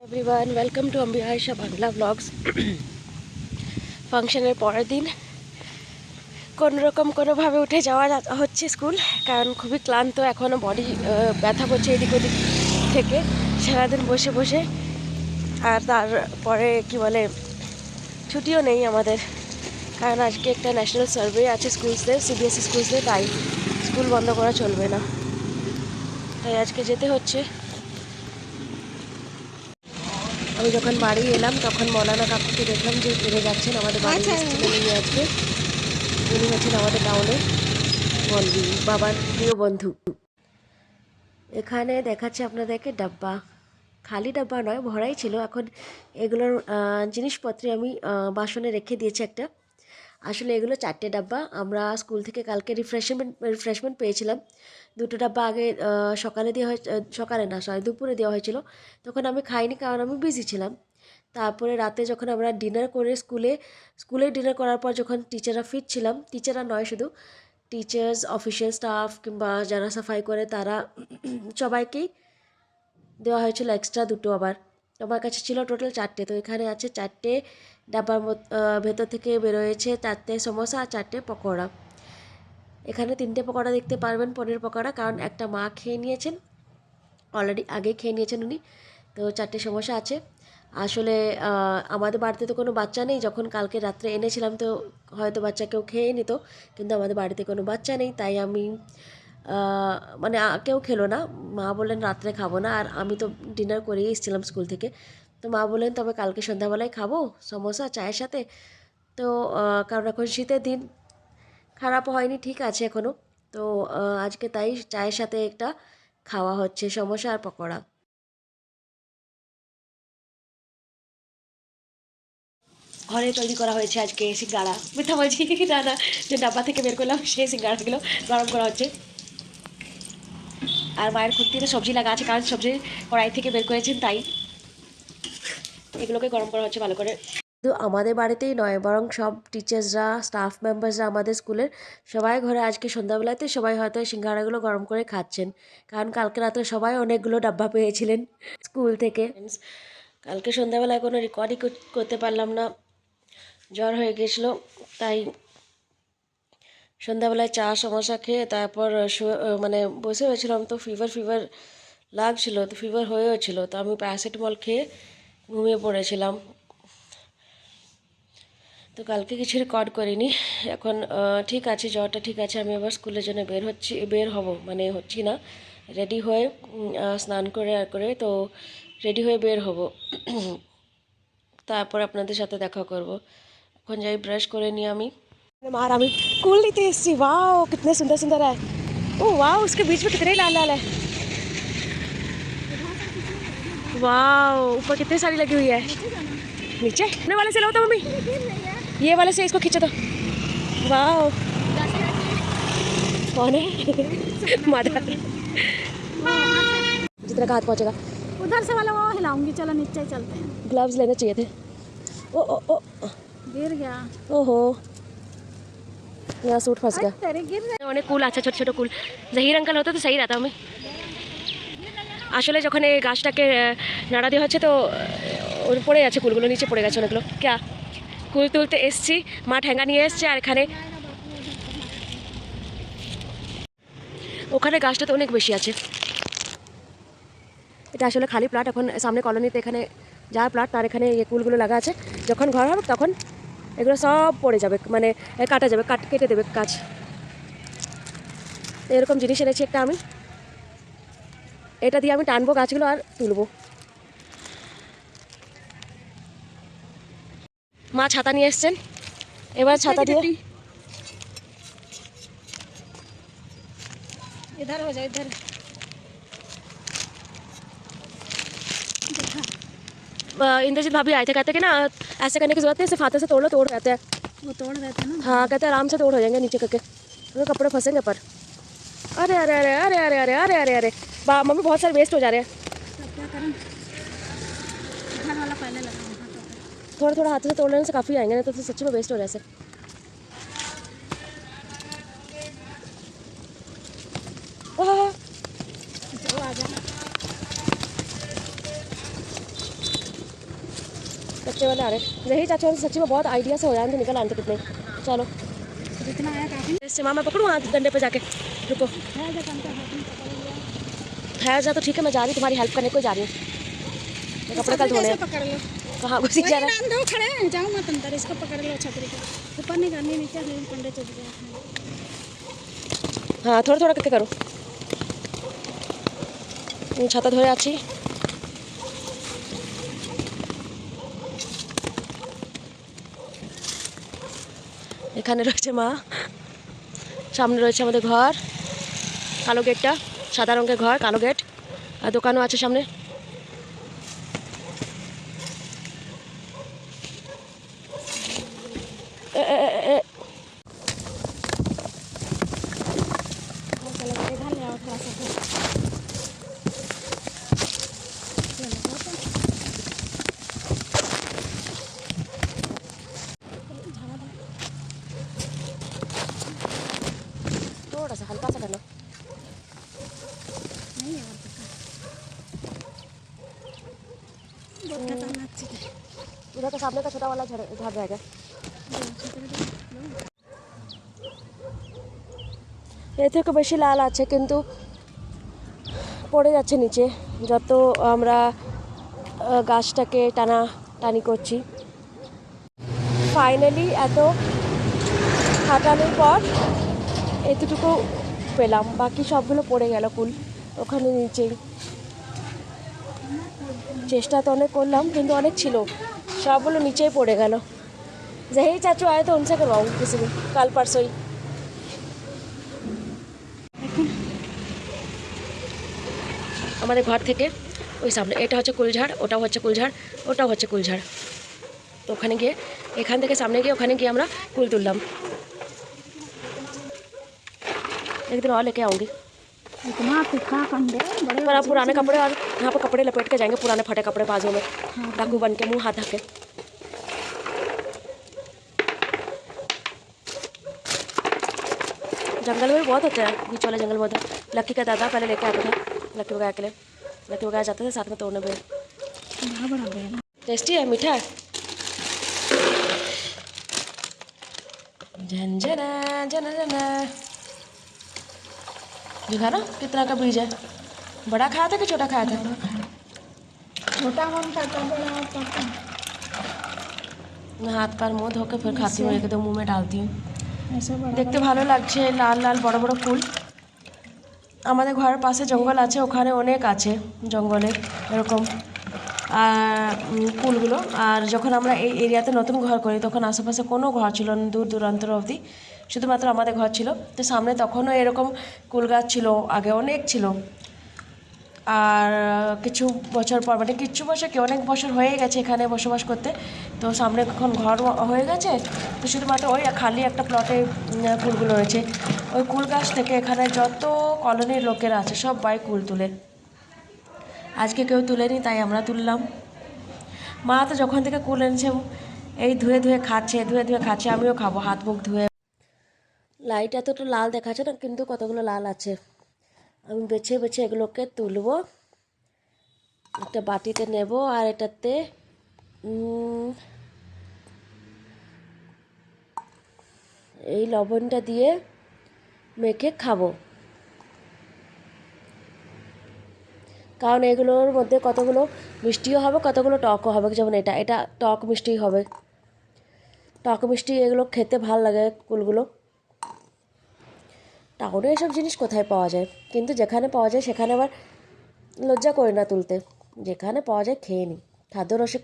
Everyone welcome to Ambi Ayesha Bangla blogs. ফাংশনের পরের দিন কোনোভাবে উঠে যাওয়া হচ্ছে স্কুল, কারণ খুবই ক্লান্ত, এখনও বডি ব্যথা করছে এদিক ওদিক থেকে সারাদিন বসে বসে। আর তারপরে কি বলে, ছুটিও নেই আমাদের, কারণ আজকে একটা ন্যাশনাল সার্ভে আছে স্কুলসদের, সিবিএসই স্কুলসদের, তাই স্কুল বন্ধ করা চলবে না, তাই আজকে যেতে হচ্ছে। আমি যখন বাড়ি এলাম তখন মৌলানা কাকুকে দেখলাম যে ফিরে যাচ্ছেন, আমাদের বাড়ি এসেছিলেন উনি আজকে। উনি হচ্ছেন আমাদের টাউনের মলবি, বাবার প্রিয় বন্ধু। এখানে দেখাচ্ছে আপনাদেরকে ডাব্বা, খালি ডাব্বা নয়, ভরাই ছিল। এখন এগুলোর জিনিসপত্রে আমি বাসনে রেখে দিয়েছি একটা। আসলে এগুলো 4টে ডাব্বা। আমরা স্কুল থেকে কালকে রিফ্রেশমেন্ট পেয়েছিলাম। 2টো ডাব্বা আগে সকালে দেওয়া সকালে না, দুপুরে দেওয়া হয়েছিল। তখন আমি খাইনি, কারণ আমি বিজি ছিলাম। তারপরে রাতে যখন আমরা ডিনার করে স্কুলে ডিনার করার পর যখন টিচাররা ফিরছিলাম, টিচাররা নয়, শুধু টিচার্স, অফিসিয়াল স্টাফ কিংবা যারা সাফাই করে তারা সবাইকেই দেওয়া হয়েছিল এক্সট্রা 2টো। আবার আমার কাছে ছিল টোটাল 4টে, তো এখানে আছে 4টে ডাব্বার ভেতর থেকে বেরোয়েছে 4টে সমোসা আর 4টে পকোড়া। এখানে 3টে পকোড়া দেখতে পারবেন, পনির পকোড়া, কারণ একটা মা খেয়ে নিয়েছেন, অলরেডি আগে খেয়ে নিয়েছেন উনি। তো 4টে সমোসা আছে। আসলে আমাদের বাড়িতে তো কোনো বাচ্চা নেই, যখন কালকে রাত্রে এনেছিলাম তো হয়তো বাচ্চা কেউ খেয়ে নিত, কিন্তু আমাদের বাড়িতে কোনো বাচ্চা নেই, তাই আমি মানে কেউ খেলো না। মা বললেন রাত্রে খাবো না, আর আমি তো ডিনার করেই এসেছিলাম স্কুল থেকে। তো মা বললেন তবে কালকে সন্ধ্যাবেলায় খাবো সমোসা চায়ের সাথে। তো কারণ এখন শীতের দিন, খারাপ হয়নি, ঠিক আছে এখনও। তো আজকে তাই চায়ের সাথে একটা খাওয়া হচ্ছে সমোসা আর পকোড়া। ঘরে তৈরি করা হয়েছে আজকে সিঙ্গাড়া, মিথ্যা বলছি না না, যে ডাব্বা থেকে বের করলাম সেই সিঙ্গাড়াগুলো গরম করা হচ্ছে। আর মায়ের খুন্তিতে সবজি লাগা আছে, কারণ সবজি কড়াই থেকে বের করেছেন, তাই এগুলোকে গরম করা হচ্ছে ভালো করে। তো আমাদের বাড়িতেই নয়, বরং সব টিচার্সরা, স্টাফ মেম্বার্সরা আমাদের স্কুলের সবাই ঘরে আজকে সন্ধ্যাবেলাতে সবাই হয়তো সিঙ্গাড়াগুলো গরম করে খাচ্ছেন, কারণ কালকে রাতে সবাই অনেকগুলো ডাব্বা পেয়েছিলেন স্কুল থেকে। কালকে সন্ধ্যাবেলায় কোনো রেকর্ডই করতে পারলাম না, জ্বর হয়ে গেছিলো, তাই সন্ধ্যাবেলায় চা সমোসা খেয়ে তারপর মানে বসে হয়েছিলাম, তো ফিভার লাগছিল, তো ফিভার হয়েওছিল, তো আমি প্যারাসিটামল খেয়ে ঘুমিয়ে পড়েছিলাম। তো কালকে কিছু রেকর্ড করিনি। এখন ঠিক আছে, জ্বরটা ঠিক আছে, আমি আবার স্কুলের জন্য বের হব, মানে হচ্ছি না, রেডি হয়ে স্নান করে তো রেডি হয়ে বের হব। তারপর আপনাদের সাথে দেখা করব। এখন যাই ব্রাশ করে নিই আমি। मार আমি कुल नीते एससी, वाओ कितने सुंदर सुंदर है। ओ वाओ, उसके बीच में कितने लाल लाल है। वाओ, ऊपर कितनी सारी लगी हुई है। नीचे अपने वाले से लो तो मम्मी, ये वाले से इसको खींचो तो। वाओ, कौन है मदर, जितना का हाथ पहुंचेगा। उधर से वाला वो हिलाऊंगी, चलो नीचे चलते हैं। ग्लव्स लेने चाहिए थे। ओ ओ ओ गिर गया। ओहो, यहाँ सूट फंस गया। तेरे गिर অনেক কুল আছে, ছোট ছোট কুল। জাহির আঙ্কাল হতো তো সেই রাতা আমি। আসলে যখন এই গাছটাকে নাড়া দেওয়া হচ্ছে তো ওর পড়ে আছে কুলগুলো, নিচে পড়ে গেছে অনেকগুলো। ক্যা কুল তুলতে এসছি, মা ঠ্যাঙ্গা নিয়ে এসছে, আর এখানে ওখানে গাছটা তো অনেক বেশি আছে। এটা আসলে খালি প্লট, এখন সামনে কলোনিতে এখানে যার প্লট তার এখানে এই কুলগুলো লাগা আছে। যখন ঘর হবে তখন এগুলো সব পড়ে যাবে, মানে কাটা যাবে, কেটে দেবে গাছ। এরকম জিনিস এনেছি একটা আমি, এটা দিয়ে আমি টানবো গাছগুলো আর তুলবো। মা ছাতা নিয়ে এসছেন, এবার ছাতা দিয়ে इधर हो जाए, इधर। इंद्रजीत भाभी आए थे, कहते कि ना ऐसे करने की जरूरत नहीं, सिर्फ हाथों से तोड़ लो, तोड़ रहते हैं। वो तोड़ देते हैं ना। हाँ, कहते हैं आराम से तोड़ हो जाएंगे नीचे करके, तो कपड़े फंसेंगे पर। अरे अरे अरे अरे अरे अरे अरे अरे अरे मम्मी बहुत सारे वेस्ट हो जा रहे हैं। तो क्या करें, इधर वाला पहले लगा। थोड़ा थोड़ा हाथों से तोड़ लेने से काफ़ी आएंगे, नहीं तो सच में वेस्ट हो रहे ऐसे। चलो आ जाना। बच्चे वाले आ रहे। यही चाचू सच्ची में बहुत आइडिया से हो जाए, निकल आते कितने। चलो जितना आया काफी इससे माँ मैं पकड़ूँ हाथ डंडे पे जाके, रुको है। जब अंदर हाथ में पकड़ लिया ठहर जा। तो ठीक है मैं जा रही हूँ तुम्हारी हेल्प करने को जा रही हूँ। मैं कपड़े कल धोने। पकड़ लो। कहाँ घुसी जा रहा है? नाम दो खड़े हैं, जाओ मत अंदर, इसको पकड़ लो छतरी को। ऊपर नहीं करनी, नीचे कंडे चुप गया। हाँ थोड़ा थोड़ा करके करो। छाता ধরে আছি। এখানে রয়েছে মা, সামনে রয়েছে আমাদের ঘর, কালো গেটটা, সাদা রঙের ঘর, কালো গেট, আর দোকানও আছে সামনে। इधर ले आओ थोड़ा सा। थोड़ा सा हल्का सा करना। नहीं है और बहुत खतरनाक चीज है। उधर का सामने का छोटा वाला झाड़ जाएगा। এর থেকে বেশি লাল আছে কিন্তু পড়ে যাচ্ছে নিচে যত আমরা গাছটাকে টানাটানি করছি। ফাইনালি এত খাটানোর পর এতটুকু পেলাম, বাকি সবগুলো পড়ে গেল কুল ওখানে নিচেই। চেষ্টা তো অনেক করলাম কিন্তু অনেক ছিল, সবগুলো নিচেই পড়ে গেল। यही चाचू आए तो उनसे करवाऊँ किसी दिन, कल परसों ही। আমাদের ঘর থেকে ওই সামনে এটা হচ্ছে কুলঝাড়, ওটাও হচ্ছে কুলঝাড়, ওটাও হচ্ছে কুলঝাড়। তো ওখানে গিয়ে এখান থেকে সামনে গিয়ে ওখানে गए আমরা কুল তুললাম। एक दिन और लेके आऊँगी। इतना तीखा कंडे बड़े पर आप पुराने कपड़े और यहाँ पर कपड़े लपेट के जाएंगे, पुराने फटे कपड़े बाजू में डाकू बन के मुँह हाथ ढके। जंगल में भी बहुत होते हैं, बीच वाले जंगल में होता है। लक्की का दादा पहले लेके आता था लक्की वगैरह के लिए, लक्की वगैरह जाते थे साथ में तोड़ने में। बड़ा बड़ा बेल टेस्टी है, मीठा है। झंझना झंझना दिखा ना कितना का बीज है। बड़ा खाया था कि छोटा खाया था? छोटा मन खाता, बड़ा खाता। मैं हाथ पैर मुँह धो के फिर खाती हूँ, एकदम मुँह में डालती हूँ। ऐसा बड़ा দেখতে ভালো লাগছে, লাল লাল বড় বড় ফুল। আমাদের ঘরের পাশে জঙ্গল আছে, ওখানে অনেক আছে জঙ্গলে এরকম ফুলগুলো। আর যখন আমরা এই এরিয়াতে নতুন ঘর করি তখন আশেপাশে কোনো ঘর ছিল না, দূর দূরান্তর অবধি শুধুমাত্র আমাদের ঘর ছিল। তো সামনে তখনও এরকম কুল গাছ ছিল, আগে অনেক ছিল। আর কিছু বছর পর মানে কিছু বছর কি অনেক বছর হয়ে গেছে এখানে বসবাস করতে। তো সামনে এখন ঘর হয়ে গেছে, তো শুধুমাত্র ওই খালি একটা প্লটে কুলগুলো রয়েছে। ওই কুল গাছ থেকে এখানে যত কলোনির লোকেরা আছে সবাই কুল তুলে। আজকে কেউ তুলেনি তাই আমরা তুললাম। মা তো যখন থেকে কুল এনেছে এই ধুয়ে ধুয়ে খাচ্ছে, আমিও খাবো হাত মুখ ধুয়ে। লাইট এতটা লাল দেখাচ্ছে না কিন্তু কতগুলো লাল আছে। আমি বেছে বেছে এগুলোকে তুলবো, একটা বাটিতে নেব আর এটাতে এই লবণটা দিয়ে মেখে খাবো। কারণ এগুলোর মধ্যে কতগুলো মিষ্টিও হবে, কতগুলো টকও হবে। যেমন এটা এটা টক মিষ্টি হবে, টক মিষ্টি এগুলো খেতে ভাল লাগে কুলগুলো। টাউনে এসব জিনিস কোথায় পাওয়া যায়, কিন্তু যেখানে পাওয়া যায় সেখানে আবার লজ্জা করি না তুলতে। যেখানে পাওয়া যায় খেয়ে নিই, খাদ্যরসিক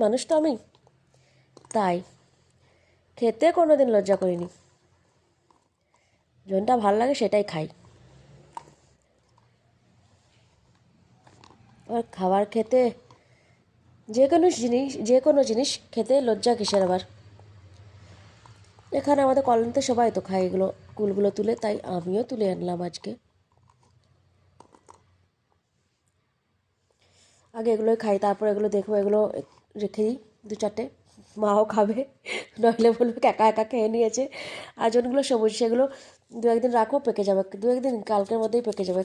মানুষ তো আমি, তাই খেতে কোনো দিন লজ্জা করিনি। যেটা ভাল লাগে সেটাই খাই। আর খাবার খেতে যে কোনো জিনিস খেতে লজ্জা কিসের আবার। এখানে আমাদের কলোনিতে সবাই তো খায় এগুলো কুলগুলো তুলে, তাই আমিও তুলে আনলাম আজকে। আগে এগুলোই খাই, তারপর এগুলো দেখবো, এগুলো রেখে দিই দু চারটে, মাও খাবে, নইলে বলবে একা একা খেয়ে নিয়েছে। আর যতগুলো সবুজ সেগুলো দু একদিন রাখো, পেকে যাবে, দু একদিন কালকের মধ্যেই পেকে যাবে।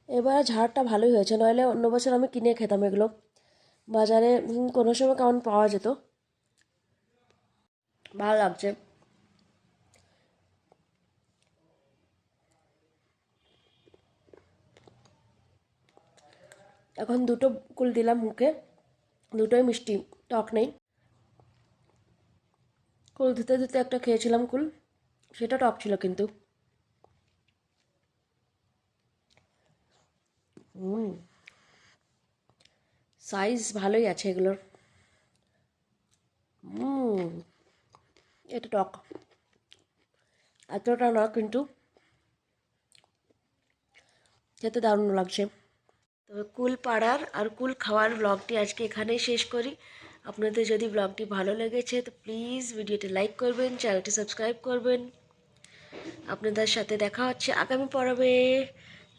এবার ঝাড়টা ভালোই হয়েছে, নইলে অন্য বছর আমি কিনে খেতাম এগুলো। বাজারে কোনো সময় কেমন পাওয়া যেত। ভালো লাগছে। এখন দুটো কুল দিলাম মুখে, দুটোই মিষ্টি, টক নেই। কুল দিতে দিতে একটা খেয়েছিলাম কুল, সেটা টক ছিল কিন্তু। সাইজ ভালোই আছে এগুলোর। এটা টক, এতটা না কিন্তু খেতে দারুণ লাগছে। তবে কুল পাড়ার আর কুল খাওয়ার ব্লগটি আজকে এখানেই শেষ করি। আপনাদের যদি ব্লগটি ভালো লেগেছে তো প্লিজ ভিডিওটি লাইক করবেন, চ্যানেলটি সাবস্ক্রাইব করবেন। আপনাদের সাথে দেখা হচ্ছে আগামী পর্বে।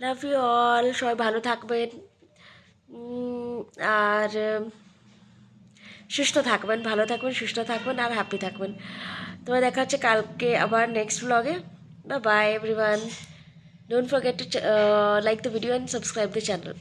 লাভ ইউ অল, সবাই ভালো থাকবেন আর সুস্থ থাকবেন, ভালো থাকবেন, সুস্থ থাকবেন আর হ্যাপি থাকবেন। তবে দেখা হচ্ছে কালকে আবার নেক্সট ব্লগে। Bye bye everyone, don't forget to like the video and subscribe the channel.